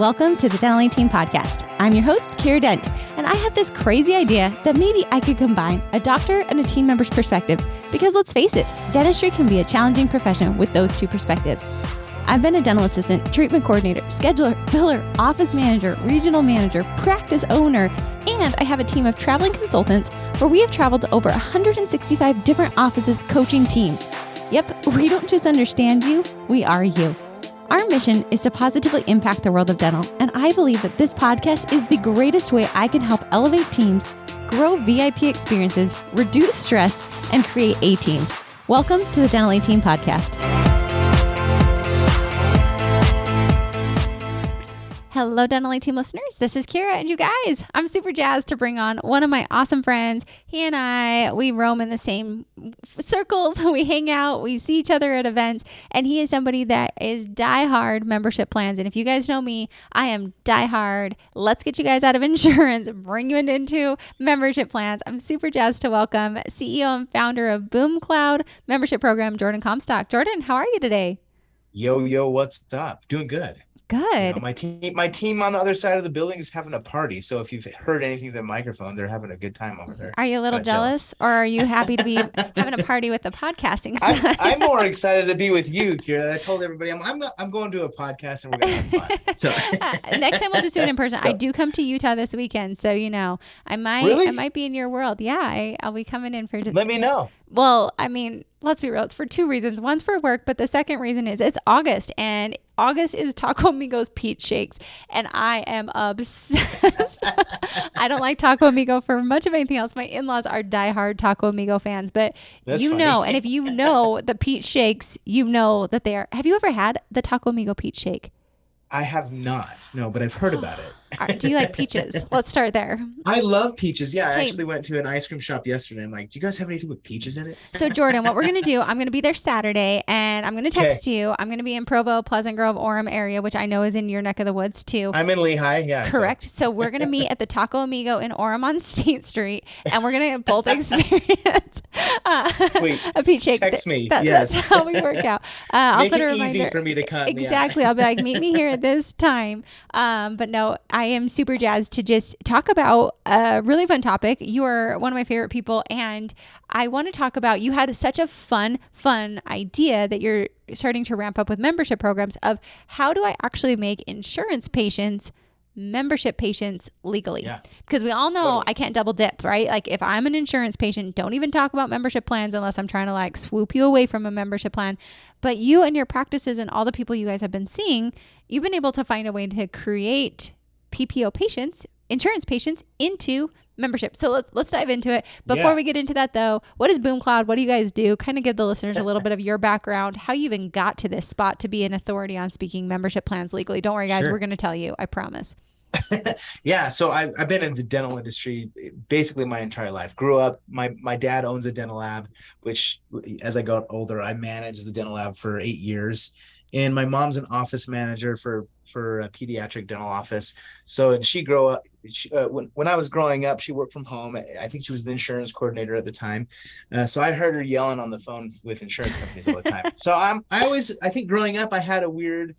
Welcome to the Dental Team Podcast. I'm your host, Kiera Dent, and I have this crazy idea that maybe I could combine a doctor and a team member's perspective because let's face it, dentistry can be a challenging profession with those two perspectives. I've been a dental assistant, treatment coordinator, scheduler, biller, office manager, regional manager, practice owner, and I have a team of traveling consultants where we have traveled to over 165 different offices coaching teams. Yep, we don't just understand you, we are you. Our mission is to positively impact the world of dental, and I believe that this podcast is the greatest way I can help elevate teams, grow VIP experiences, reduce stress, and create A-teams. Welcome to the Dental Team Podcast. Hello, Dental Team listeners. This is Kiera, and you guys, I'm super jazzed to bring on one of my awesome friends. He and I, we roam in the same circles. We hang out. We see each other at events, and he is somebody that is diehard membership plans. And if you guys know me, I am diehard. Let's get you guys out of insurance, bring you into membership plans. I'm super jazzed to welcome CEO and founder of BoomCloud membership program, Jordan Comstock. Jordan, how are you today? Yo, what's up? Doing good. Good. My team on the other side of the building is having a party. So if you've heard anything through the microphone, they're having a good time over there. Are you a little jealous, or are you happy to be having a party with the podcasting side? I'm more excited to be with you, Kiera. I told everybody I'm going to a podcast and we're going to have fun. So next time we'll just do it in person. I do come to Utah this weekend, so I might be in your world. Yeah, I'll be coming in for. Let me know. Well, I mean, let's be real. It's for two reasons. One's for work, but the second reason is it's August, and August is Taco Amigo's peach shakes, and I am obsessed. I don't like Taco Amigo for much of anything else. My in-laws are diehard Taco Amigo fans, but That's you funny. know, and if you know the peach shakes, you know that they are. Have you ever had the Taco Amigo peach shake? I have not. No, but I've heard about it. Do you like peaches? Let's start there. I love peaches. Yeah, I actually went to an ice cream shop yesterday. I'm like, do you guys have anything with peaches in it? So Jordan, what we're going to do, I'm going to be there Saturday, and I'm going to text you. I'm going to be in Provo, Pleasant Grove, Orem area, which I know is in your neck of the woods too. I'm in Lehigh. Yeah. Correct. So we're going to meet at the Taco Amigo in Orem on State Street, and we're going to both experience Sweet. a peach shake. Text me. Yes. That's how we work out. I'll Make put a it reminder. easy for me to come. Exactly. Yeah. I'll be like, meet me here at this time. But no, I am super jazzed to just talk about a really fun topic. You are one of my favorite people, and I want to talk about, you had such a fun idea that you're starting to ramp up with membership programs of how do I actually make insurance patients membership patients legally? Yeah. Because we all know Totally. I can't double dip, right? Like if I'm an insurance patient, don't even talk about membership plans unless I'm trying to like swoop you away from a membership plan. But you and your practices and all the people you guys have been seeing, you've been able to find a way to create PPO patients, insurance patients into membership. So let's dive into it. Before we get into that though, what is BoomCloud? What do you guys do? Kind of give the listeners a little bit of your background, how you even got to this spot to be an authority on speaking membership plans legally. Don't worry guys, Sure. we're going to tell you, I promise. Yeah, so I've been in the dental industry basically my entire life. Grew up, my dad owns a dental lab, which as I got older, I managed the dental lab for 8 years. And my mom's an office manager for a pediatric dental office. So, and she grew up, when I was growing up, she worked from home. I think she was the insurance coordinator at the time. So I heard her yelling on the phone with insurance companies all the time. So I think growing up, I had a weird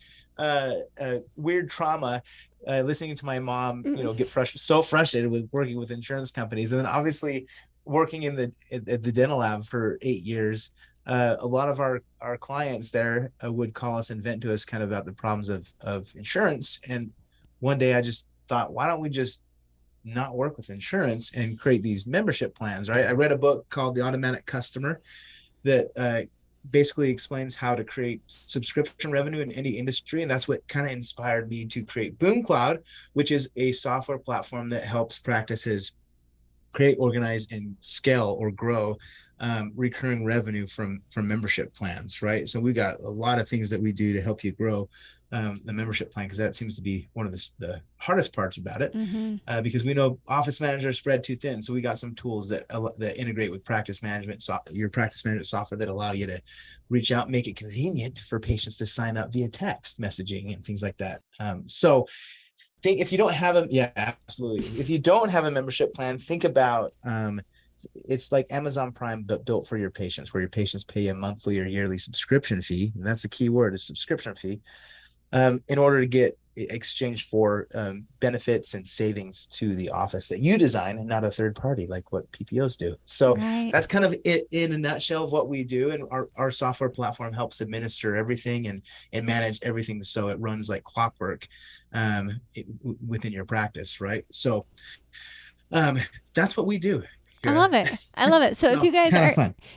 trauma listening to my mom, get so frustrated with working with insurance companies. And then obviously working at the dental lab for 8 years, a lot of our clients there would call us and vent to us kind of about the problems of insurance. And one day I just thought, why don't we just not work with insurance and create these membership plans, right? I read a book called The Automatic Customer that basically explains how to create subscription revenue in any industry. And that's what kind of inspired me to create BoomCloud, which is a software platform that helps practices create, organize, and scale or grow recurring revenue from membership plans, right? So we got a lot of things that we do to help you grow the membership plan, because that seems to be one of the hardest parts about it, because we know office managers spread too thin. So we got some tools that integrate with practice management, your practice management software, that allow you to reach out, make it convenient for patients to sign up via text messaging and things like that. So if you don't have absolutely. If you don't have a membership plan, think about it's like Amazon Prime, but built for your patients, where your patients pay a monthly or yearly subscription fee. And that's the key word, is subscription fee. In order to get exchange for benefits and savings to the office that you design and not a third party like what PPOs do. So that's kind of it in a nutshell of what we do. And our software platform helps administer everything and manage everything so it runs like clockwork within your practice, right? So that's what we do. I love it. I love it. So if you guys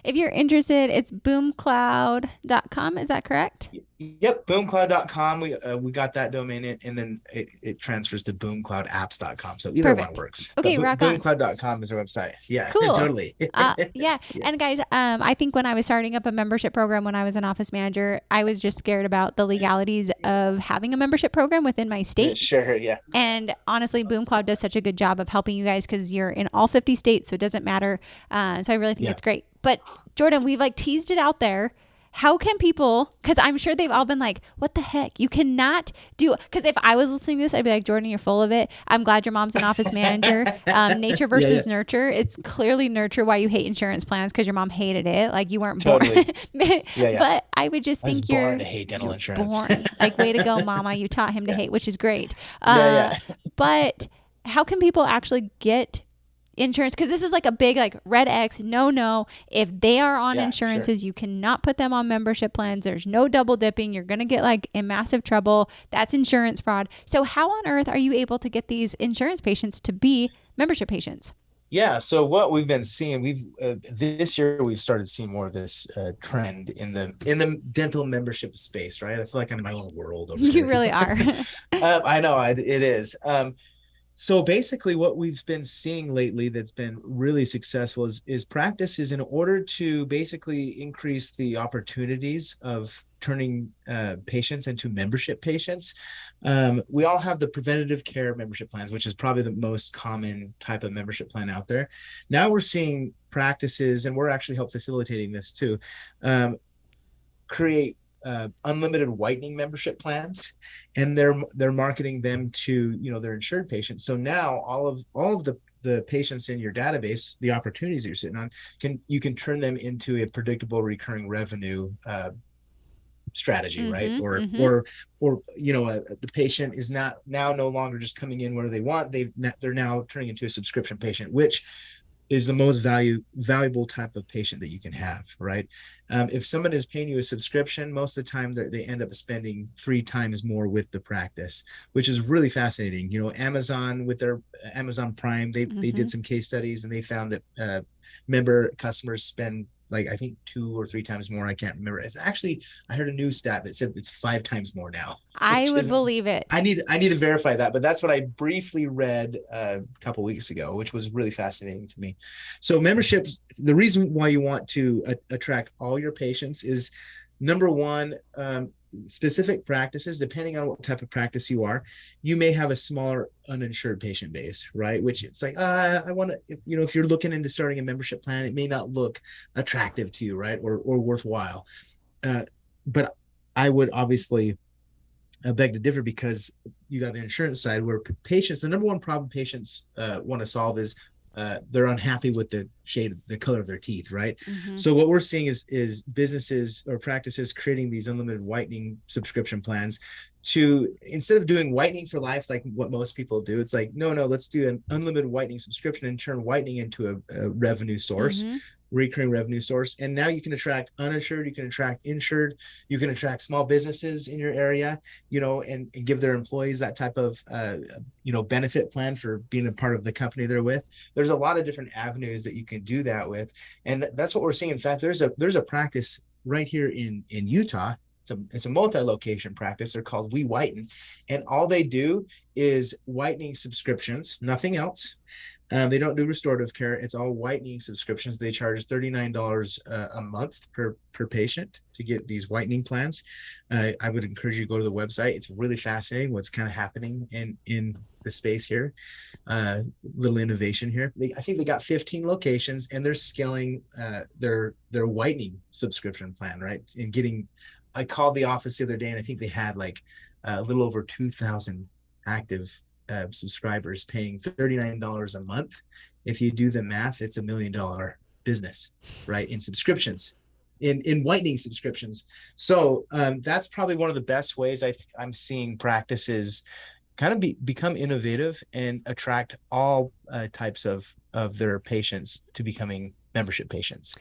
if you're interested, it's boomcloud.com. Is that correct? Yep. Boomcloud.com. We got that domain in, and then it transfers to boomcloudapps.com. So either one works. Okay. Rock on. Boomcloud.com is our website. Yeah. Cool. Totally. Yeah. And guys, I think when I was starting up a membership program, when I was an office manager, I was just scared about the legalities of having a membership program within my state. Sure. Yeah. And honestly, BoomCloud does such a good job of helping you guys because you're in all 50 states. So it doesn't matter. So I really think it's great. But Jordan, we've like teased it out there. How can people, because I'm sure they've all been like, what the heck? You cannot do, because if I was listening to this, I'd be like, Jordan, you're full of it. I'm glad your mom's an office manager. Nature versus nurture. It's clearly nurture why you hate insurance plans because your mom hated it. Like you weren't born. But I would just think you're born to hate dental insurance. Born. Like, way to go, mama. You taught him to hate, which is great. But how can people actually get insurance? Because this is like a big like red X. No, if they are on insurances, you cannot put them on membership plans. There's no double dipping. You're gonna get like in massive trouble. That's insurance fraud. So how on earth are you able to get these insurance patients to be membership patients? Yeah. So what we've been seeing, this year we've started seeing more of this trend in the dental membership space, right? I feel like I'm in my own world over You here. really are. I know it is. So basically what we've been seeing lately that's been really successful is practices in order to basically increase the opportunities of turning patients into membership patients. We all have the preventative care membership plans, which is probably the most common type of membership plan out there. Now we're seeing practices, and we're actually help facilitating this too, create unlimited whitening membership plans, and they're marketing them to their insured patients. So now all of the patients in your database, the opportunities you're sitting on, you can turn them into a predictable recurring revenue strategy, right? Or the patient is now no longer just coming in where they want. They're now turning into a subscription patient, which is the most valuable type of patient that you can have, right? If someone is paying you a subscription, most of the time they end up spending 3 times more with the practice, which is really fascinating. Amazon with their Amazon Prime, they did some case studies, and they found that member customers spend like, I think 2 or 3 times more. I can't remember. It's actually, I heard a news stat that said it's 5 times more now. I would believe it. I need to verify that, but that's what I briefly read a couple weeks ago, which was really fascinating to me. So memberships, the reason why you want to attract all your patients is, number one, specific practices, depending on what type of practice you are, you may have a smaller uninsured patient base, right? Which it's like, I want to, if you're looking into starting a membership plan, it may not look attractive to you, right? Or worthwhile. But I would obviously beg to differ, because you got the insurance side where patients, the number one problem patients want to solve is they're unhappy with the color of their teeth, right? So what we're seeing is businesses or practices creating these unlimited whitening subscription plans to, instead of doing whitening for life like what most people do, it's like, no, let's do an unlimited whitening subscription and turn whitening into a revenue source, recurring revenue source. And now you can attract uninsured, you can attract insured, you can attract small businesses in your area, and give their employees that type of benefit plan for being a part of the company they're with. There's a lot of different avenues that you can do that with, and that's what we're seeing. In fact, there's a practice right here in Utah. It's a multi-location practice. They're called We Whiten, and all they do is whitening subscriptions, nothing else. They don't do restorative care. It's all whitening subscriptions. They charge $39 a month per patient to get these whitening plans. I would encourage you to go to the website. It's really fascinating what's kind of happening in the space here. Little innovation here. I think they got 15 locations, and they're scaling their whitening subscription plan, right? And I called the office the other day, and I think they had like a little over 2,000 active subscribers paying $39 a month. If you do the math, it's $1 million business, right, in subscriptions. in whitening subscriptions. So that's probably one of the best ways I'm seeing practices kind of become innovative and attract all types of their patients to becoming membership patients.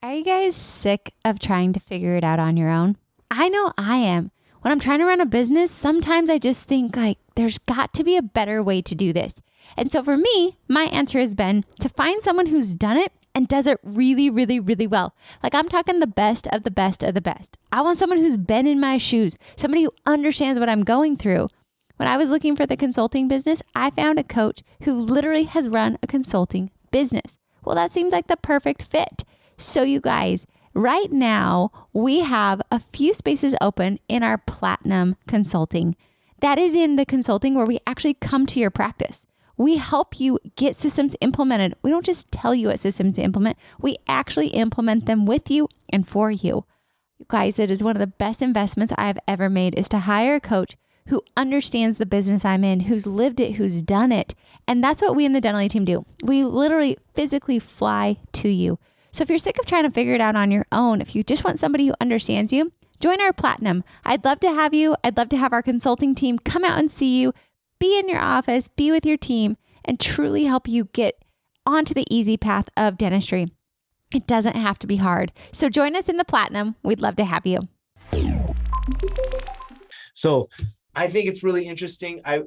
Are you guys sick of trying to figure it out on your own? I know I am. When I'm trying to run a business, sometimes I just think like there's got to be a better way to do this. And so for me, my answer has been to find someone who's done it and does it really, really, really well. Like I'm talking the best of the best of the best. I want someone who's been in my shoes, somebody who understands what I'm going through. When I was looking for the consulting business, I found a coach who literally has run a consulting business. Well, that seems like the perfect fit. So you guys, right now we have a few spaces open in our Platinum Consulting. That is in the consulting where we actually come to your practice. We help you get systems implemented. We don't just tell you what systems to implement. We actually implement them with you and for you. You guys, it is one of the best investments I've ever made is to hire a coach who understands the business I'm in, who's lived it, who's done it. And that's what we in the Dental team do. We literally physically fly to you. So if you're sick of trying to figure it out on your own, if you just want somebody who understands you, join our Platinum. I'd love to have you. I'd love to have our consulting team come out and see you, be in your office, be with your team, and truly help you get onto the easy path of dentistry. It doesn't have to be hard. So join us in the Platinum. We'd love to have you. So I think it's really interesting. I've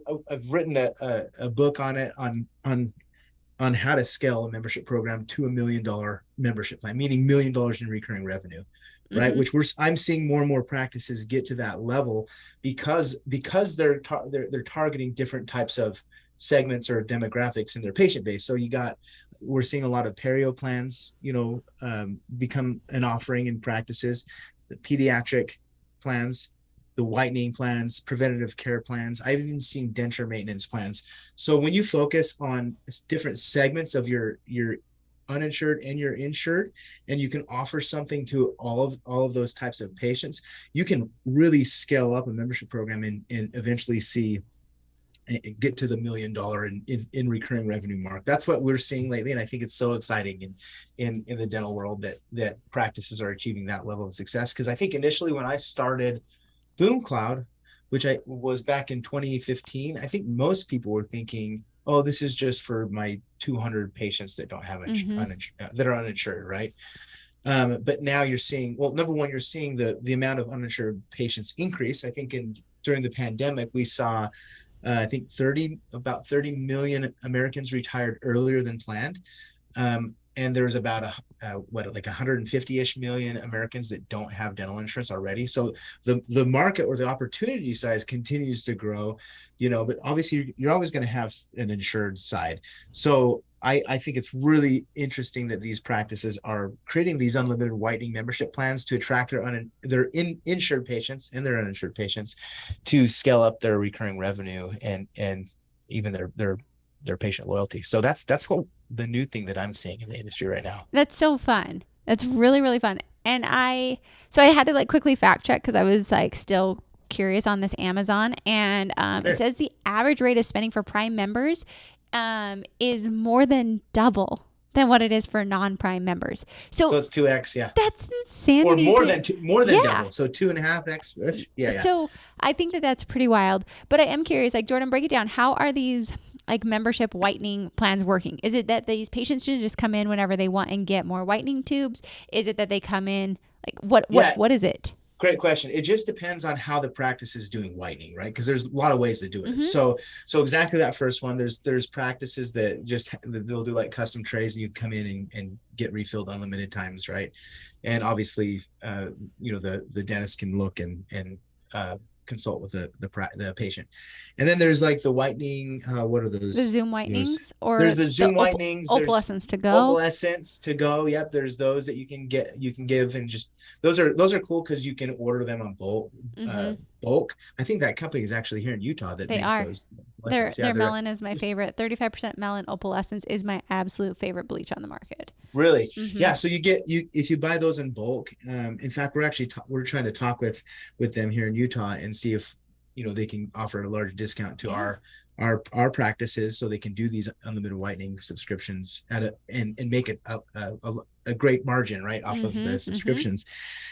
written a book on it on how to scale a membership program to $1 million membership plan, meaning $1 million in recurring revenue, right? Mm-hmm. Which I'm seeing more and more practices get to that level because they're targeting different types of segments or demographics in their patient base. So we're seeing a lot of perio plans, become an offering in practices, the pediatric plans, the whitening plans, preventative care plans. I've even seen denture maintenance plans. So when you focus on different segments of your uninsured and your insured, and you can offer something to all of those types of patients, you can really scale up a membership program and eventually get to the $1 million in recurring revenue mark. That's what we're seeing lately, and I think it's so exciting in the dental world that practices are achieving that level of success. Because I think initially when I started BoomCloud, which I was back in 2015, I think most people were thinking, oh, this is just for my 200 patients that don't have that are uninsured, right? But now you're seeing, well, number one, you're seeing the amount of uninsured patients increase. I think during the pandemic, we saw, I think about 30 million Americans retired earlier than planned. And there's about 150-ish million Americans that don't have dental insurance already. So the market or the opportunity size continues to grow, but obviously you're always going to have an insured side. So I think it's really interesting that these practices are creating these unlimited whitening membership plans to attract their insured patients and their uninsured patients to scale up their recurring revenue and even their patient loyalty. So that's what the new thing that I'm seeing in the industry right now. That's so fun. That's really, really fun. And I had to quickly fact check because I was still curious on this Amazon, and sure. It says the average rate of spending for Prime members is more than double than what it is for non-Prime members. So it's 2x, yeah. That's insanity. Or more than double. So 2.5x. Yeah. So I think that's pretty wild. But I am curious, Jordan, break it down. How are these membership whitening plans working? Is it that these patients should just come in whenever they want and get more whitening tubes? Is it that they come in what is it? Great question. It just depends on how the practice is doing whitening, right? Because there's a lot of ways to do it. Mm-hmm. So exactly that first one, there's practices that they'll do custom trays, and you come in and get refilled unlimited times, right? And obviously, the dentist can look and consult with the patient. And then there's the whitening, what are those? The Zoom whitenings, or there's the Zoom whitenings. Opalescence to go. Opalescence to go. Yep. There's those that you can give, and just those are cool because you can order them on bulk. Bulk. I think that company is actually here in Utah that makes those. Their melon is my favorite. 35% melon opalescence is my absolute favorite bleach on the market. Really? Mm-hmm. Yeah. So if you buy those in bulk. In fact, we're trying to talk with them here in Utah and see if they can offer a large discount to our practices, so they can do these unlimited whitening subscriptions and make it a great margin right off of the subscriptions.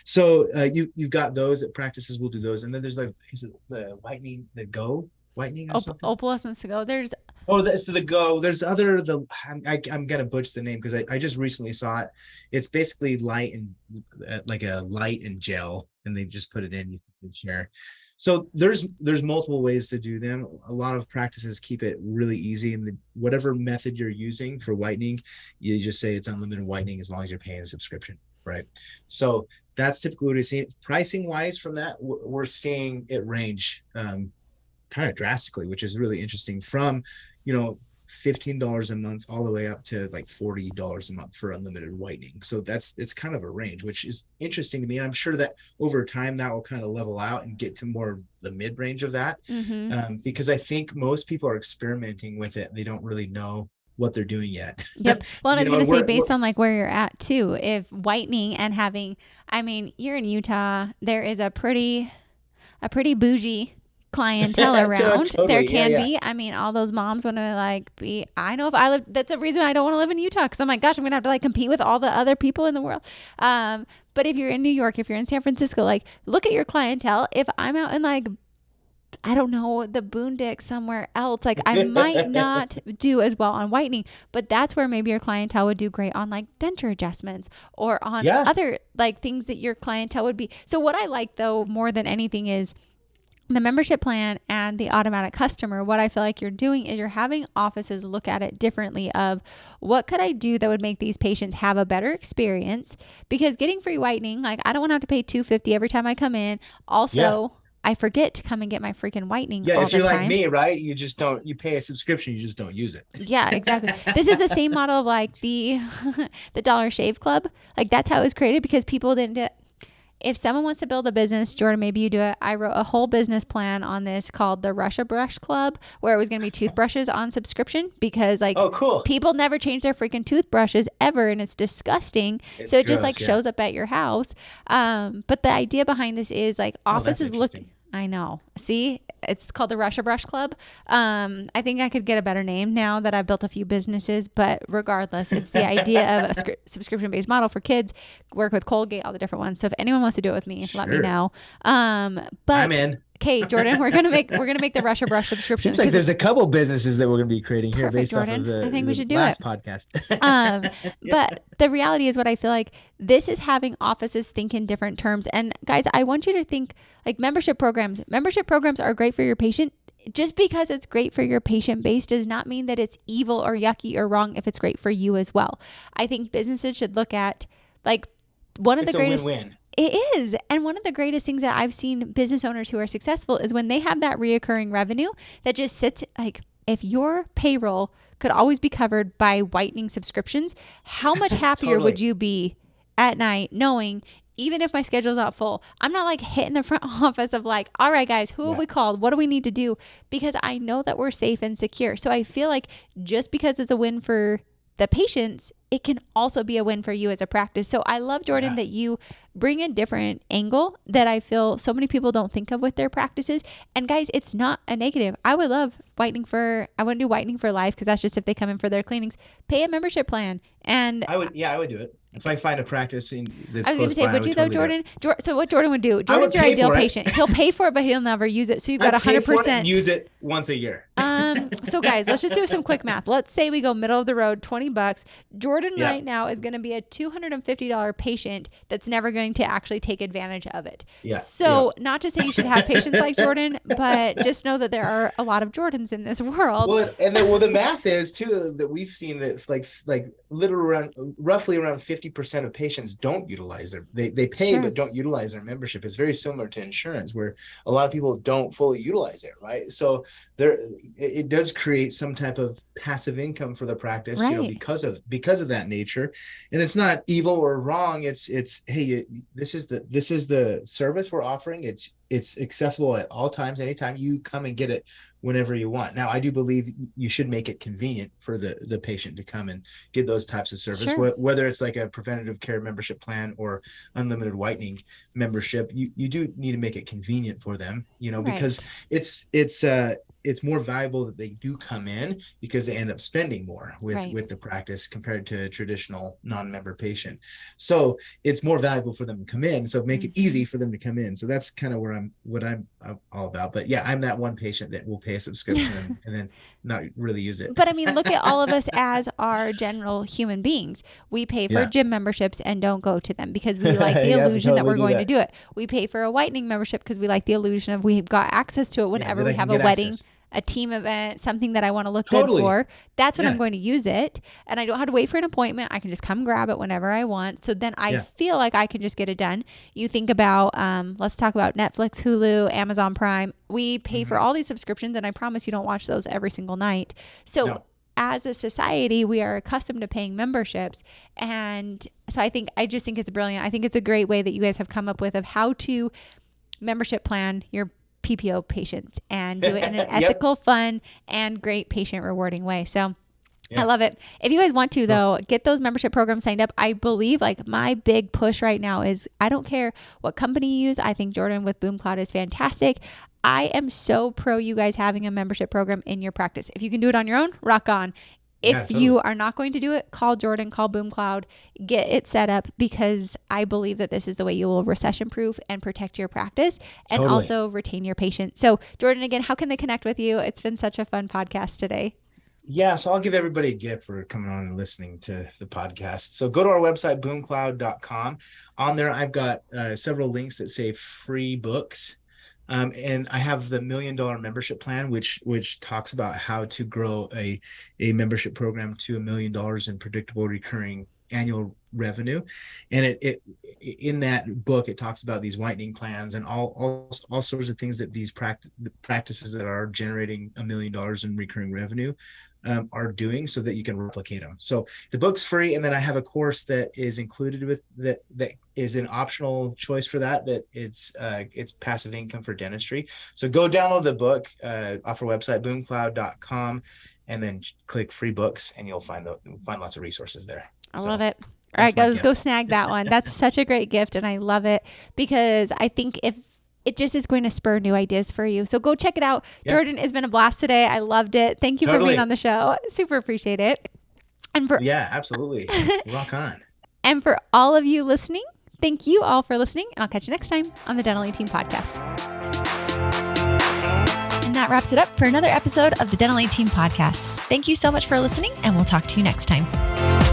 So you've got those that practices will do those, and then there's like, is it the whitening, the Go whitening or something? Opalescence to Go. That's the Go. There's I'm gonna butcher the name because I just recently saw it. It's basically light and like a light and gel, and they just put it in, you can share. So there's multiple ways to do them. A lot of practices keep it really easy, and whatever method you're using for whitening, you just say it's unlimited whitening as long as you're paying a subscription, right? So that's typically what we see. Pricing wise, from that, we're seeing it range kind of drastically, which is really interesting, from $15 a month all the way up to like $40 a month for unlimited whitening. So it's kind of a range, which is interesting to me. I'm sure that over time that will kind of level out and get to more the mid range of that, because I think most people are experimenting with it. They don't really know what they're doing yet. Yep. Well, I was going to say, based on like where you're at too, if whitening and having, you're in Utah, there is a pretty bougie clientele around. Totally, there can be. All those moms want to be. I know if I live, that's a reason I don't want to live in Utah, because I'm like, gosh, I'm gonna have to compete with all the other people in the world. But if you're in New York, if you're in San Francisco, look at your clientele. If I'm out in I don't know, the boondocks somewhere else, I might not do as well on whitening, but that's where maybe your clientele would do great on denture adjustments or on other things that your clientele would be. So what I like though more than anything is the membership plan and the automatic customer. What I feel like you're doing is you're having offices look at it differently of what could I do that would make these patients have a better experience, because getting free whitening, I don't want to have to pay $250 every time I come in. Also, I forget to come and get my freaking whitening all the time. Yeah, if you're like me, right? You pay a subscription, you just don't use it. Yeah, exactly. This is the same model of the Dollar Shave Club. That's how it was created, because people didn't if someone wants to build a business, Jordan, maybe you do it. I wrote a whole business plan on this called the Russia Brush Club, where it was going to be toothbrushes on subscription, because oh, cool. People never change their freaking toothbrushes ever, and it's disgusting. So it just shows up at your house. But the idea behind this is offices look. I know. See, it's called the Russia Brush Club. I think I could get a better name now that I've built a few businesses, but regardless, it's the idea of a subscription-based model for kids, work with Colgate, all the different ones. So if anyone wants to do it with me, let me know. But I'm in. Okay, Jordan, we're gonna make the Russia Brush subscription. Seems like there's a couple businesses that we're gonna be creating here based Jordan. off of I think we should do last it. podcast. But the reality is, what I feel like this is having offices think in different terms. And guys, I want you to think membership programs. Membership programs are great for your patient. Just because it's great for your patient base does not mean that it's evil or yucky or wrong if it's great for you as well. I think businesses should look at one of the greatest. Win-win. It is. And one of the greatest things that I've seen business owners who are successful is when they have that reoccurring revenue that just sits if your payroll could always be covered by whitening subscriptions, how much happier would you be at night knowing, even if my schedule's not full, I'm not hitting the front office of all right, guys, who have we called? What do we need to do? Because I know that we're safe and secure. So I feel just because it's a win for the patients, it can also be a win for you as a practice. So I love, Jordan, that you bring a different angle that I feel so many people don't think of with their practices. And guys, it's not a negative. I would love I wouldn't do whitening for life, because that's just if they come in for their cleanings. Pay a membership plan. And I would do it. If I find a practice that's I was going to say, would you though, Jordan? So what Jordan would do, Jordan's your pay ideal for it. patient. He'll pay for it, but he'll never use it. So you've got 100%. Use it once a year. So guys, let's just do some quick math. Let's say we go middle of the road, $20. Jordan right now is going to be a $250 patient that's never going to actually take advantage of it. So not to say you should have patients like Jordan, but just know that there are a lot of Jordans in this world. Well, and the math is too that we've seen that roughly around 50% of patients don't utilize they pay but don't utilize their membership. It's very similar to insurance, where a lot of people don't fully utilize it, right? So it does create some type of passive income for the practice, because of that nature. And it's not evil or wrong. It's hey, this is the service we're offering. it's accessible at all times. Anytime, you come and get it whenever you want. Now, I do believe you should make it convenient for the patient to come and get those types of service, Sure. whether it's like a preventative care membership plan or unlimited whitening membership. You do need to make it convenient for them, because it's more valuable that they do come in, because they end up spending more with the practice compared to a traditional non-member patient. So it's more valuable for them to come in. So make it easy for them to come in. So that's kind of what I'm all about. But yeah, I'm that one patient that will pay a subscription and then not really use it. But I mean, look at all of us as our general human beings. We pay for gym memberships and don't go to them because we like the illusion that we're going to do it. We pay for a whitening membership because we like the illusion of we've got access to it whenever we have a wedding, a team event, something that I want to look good for. That's when I'm going to use it. And I don't have to wait for an appointment. I can just come grab it whenever I want. So then I feel like I can just get it done. You think about, let's talk about Netflix, Hulu, Amazon Prime. We pay for all these subscriptions, and I promise you don't watch those every single night. So as a society, we are accustomed to paying memberships. And so I just think it's brilliant. I think it's a great way that you guys have come up with of how to membership plan your PPO patients and do it in an ethical, fun, and great patient rewarding way. So I love it. If you guys want to, though, get those membership programs signed up. I believe like my big push right now is I don't care what company you use. I think Jordan with BoomCloud is fantastic. I am so pro you guys having a membership program in your practice. If you can do it on your own, rock on. If you are not going to do it, call Jordan, call BoomCloud, get it set up, because I believe that this is the way you will recession proof and protect your practice and also retain your patient. So Jordan, again, how can they connect with you? It's been such a fun podcast today. Yeah, so I'll give everybody a gift for coming on and listening to the podcast. So go to our website, boomcloud.com. On there, I've got several links that say free books. And I have the $1 Million membership plan, which talks about how to grow a membership program to $1 million in predictable recurring annual revenue. And it in that book, it talks about these whitening plans and all sorts of things that these practices that are generating $1 million in recurring revenue are doing, so that you can replicate them. So the book's free, and then I have a course that is included with that is an optional choice for that it's passive income for dentistry. So go download the book off our website, boomcloud.com, and then click free books, and you'll find lots of resources there. I love it. All right, go snag that one. That's such a great gift, and I love it, because I think if it just is going to spur new ideas for you. So go check it out. Yeah. Jordan, it's been a blast today. I loved it. Thank you for being on the show. Super appreciate it. And absolutely. Rock on. And for all of you listening, thank you all for listening, and I'll catch you next time on the Dental A-Team podcast. And that wraps it up for another episode of the Dental A-Team podcast. Thank you so much for listening, and we'll talk to you next time.